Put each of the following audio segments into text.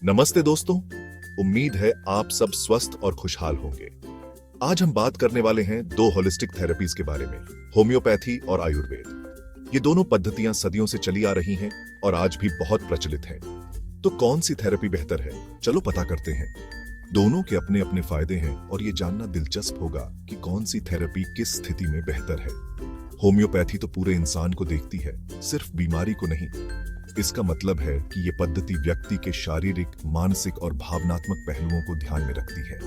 नमस्ते दोस्तों। उम्मीद है आप सब स्वस्थ और खुशहाल होंगे। आज हम बात करने वाले हैं दो होलिस्टिक थेरेपीज के बारे में, होम्योपैथी और आयुर्वेद। ये दोनों पद्धतियां सदियों से चली आ रही हैं और आज भी बहुत प्रचलित हैं। तो कौन सी थेरेपी बेहतर है, चलो पता करते हैं। दोनों के अपने अपने फायदे हैं और ये जानना दिलचस्प होगा कि कौन सी थेरेपी किस स्थिति में बेहतर है। होम्योपैथी तो पूरे इंसान को देखती है, सिर्फ बीमारी को नहीं। इसका मतलब है कि ये पद्धति व्यक्ति के शारीरिक, मानसिक और भावनात्मक पहलुओं को ध्यान में रखती है।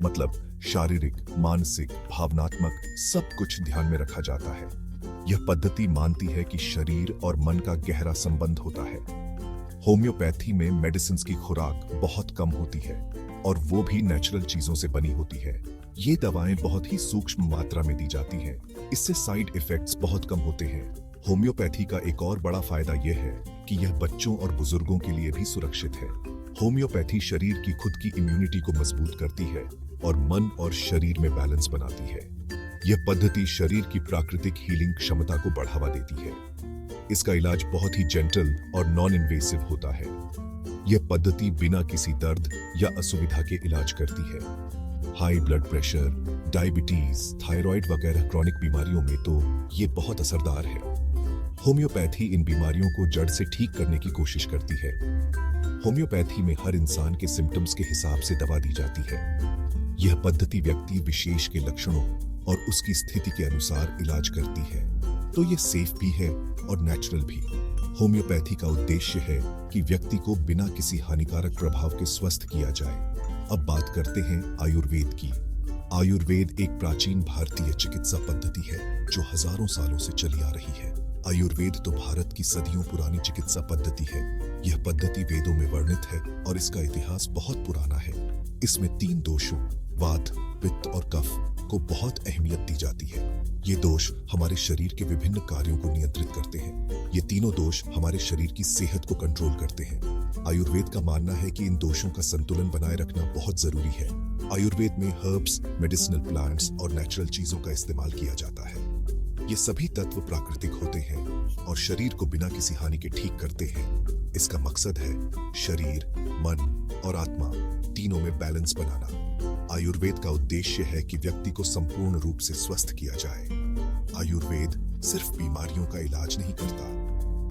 मतलब शारीरिक, मानसिक, भावनात्मक सब कुछ ध्यान में रखा जाता है। यह पद्धति मानती है कि शरीर और मन का गहरा संबंध होता है। होम्योपैथी में मेडिसिन की खुराक बहुत कम होती है और वो भी नेचुरल चीजों से बनी होती है। ये दवाएं बहुत ही सूक्ष्म मात्रा में दी जाती हैं। इससे साइड इफेक्ट्स बहुत कम होते हैं। होम्योपैथी का एक और बड़ा फायदा यह है कि यह बच्चों और बुजुर्गों के लिए भी सुरक्षित है। होम्योपैथी शरीर की खुद की इम्यूनिटी को मजबूत करती है और मन और शरीर में बैलेंस बनाती है। यह पद्धति शरीर की प्राकृतिक हीलिंग क्षमता को बढ़ावा देती है। इसका इलाज बहुत ही जेंटल और नॉन इन्वेसिव होता है। यह पद्धति बिना किसी दर्द या असुविधा के इलाज करती है। High blood pressure, diabetes, thyroid वगैरह क्रॉनिक बीमारियों में तो ये बहुत असरदार है। होम्योपैथी इन बीमारियों को जड़ से ठीक करने की कोशिश करती है। होम्योपैथी में हर इंसान के सिम्टम्स के हिसाब से दवा दी जाती है। यह पद्धति व्यक्ति विशेष के लक्षणों और उसकी स्थिति के अनुसार इलाज करती है। तो ये सेफ भी है और नेचुरल भी। होम्योपैथी का उद्देश्य है कि व्यक्ति को बिना किसी हानिकारक प्रभाव के स्वस्थ किया जाए। अब बात करते हैं आयुर्वेद की। आयुर्वेद एक प्राचीन भारतीय चिकित्सा पद्धति है जो हजारों सालों से चली आ रही है। आयुर्वेद तो भारत की सदियों पुरानी चिकित्सा पद्धति है। यह पद्धति वेदों में वर्णित है और इसका इतिहास बहुत पुराना है। इसमें 3 दोषों, वात, पित्त और कफ को बहुत अहमियत दी जाती है। ये दोष हमारे शरीर के विभिन्न कार्यों को नियंत्रित करते हैं। ये तीनों दोष हमारे शरीर की सेहत को कंट्रोल करते हैं। आयुर्वेद का मानना है कि इन दोषों का संतुलन बनाए रखना बहुत जरूरी है। आयुर्वेद में हर्ब्स, मेडिसिनल प्लांट्स और नेचुरल चीजों का इस्तेमाल किया जाता है। ये सभी तत्व प्राकृतिक होते हैं और शरीर को बिना किसी हानि के ठीक करते हैं। इसका मकसद है शरीर, मन और आत्मा तीनों में बैलेंस बनाना। आयुर्वेद का उद्देश्य है कि व्यक्ति को संपूर्ण रूप से स्वस्थ किया जाए। आयुर्वेद सिर्फ बीमारियों का इलाज नहीं करता,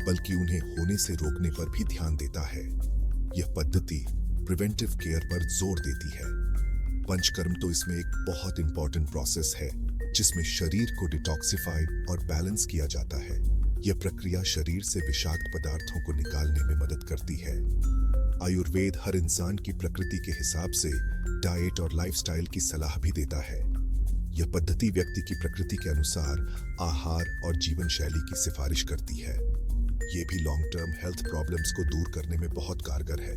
बल्कि उन्हें होने से रोकने पर भी ध्यान देता है। यह पद्धति प्रिवेंटिव केयर पर जोर देती है। पंचकर्म तो इसमें एक बहुत इंपॉर्टेंट प्रोसेस है जिसमें शरीर को डिटॉक्सिफाई और बैलेंस किया जाता है। यह प्रक्रिया शरीर से विषाक्त पदार्थों को निकालने में मदद करती है। आयुर्वेद हर इंसान की प्रकृति के हिसाब से डाइट और लाइफस्टाइल की सलाह भी देता है। यह पद्धति व्यक्ति की प्रकृति के अनुसार आहार और जीवन शैली की सिफारिश करती है। ये भी लॉन्ग टर्म हेल्थ प्रॉब्लम्स को दूर करने में बहुत कारगर है।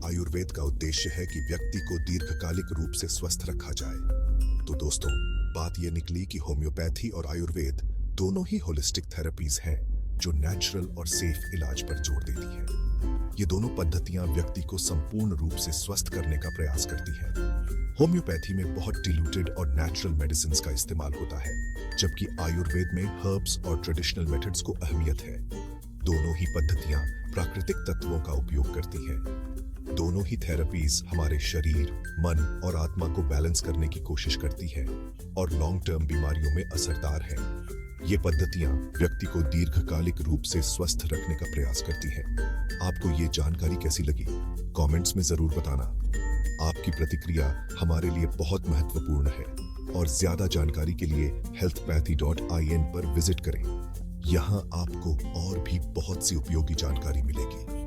आयुर्वेद का उद्देश्य है कि व्यक्ति को दीर्घकालिक रूप से स्वस्थ रखा जाए। तो दोस्तों, बात यह निकली कि होम्योपैथी और आयुर्वेद दोनों ही होलिस्टिक थेरेपीज हैं जो नेचुरल और सेफ इलाज पर जोर देती हैं। ये दोनों पद्धतियां व्यक्ति को संपूर्ण रूप से स्वस्थ करने का प्रयास करती हैं। होम्योपैथी में बहुत डिल्यूटेड और नेचुरल मेडिसिन का इस्तेमाल होता है, जबकि आयुर्वेद में हर्ब्स और ट्रेडिशनल मेथड्स को अहमियत है। दोनों ही पद्धतियां प्राकृतिक तत्वों का उपयोग करती हैं। दोनों ही थेरेपीज हमारे शरीर, मन और आत्मा को बैलेंस करने की कोशिश करती है और लॉन्ग टर्म बीमारियों में असरदार है। ये पद्धतियां व्यक्ति को दीर्घकालिक रूप से स्वस्थ रखने का प्रयास करती हैं। आपको ये जानकारी कैसी लगी? कमेंट्स में जरूर बताना। आपकी प्रतिक्रिया हमारे लिए बहुत महत्वपूर्ण है और ज्यादा जानकारी के लिए healthpathy.in पर विजिट करें। यहाँ आपको और भी बहुत सी उपयोगी जानकारी मिलेगी।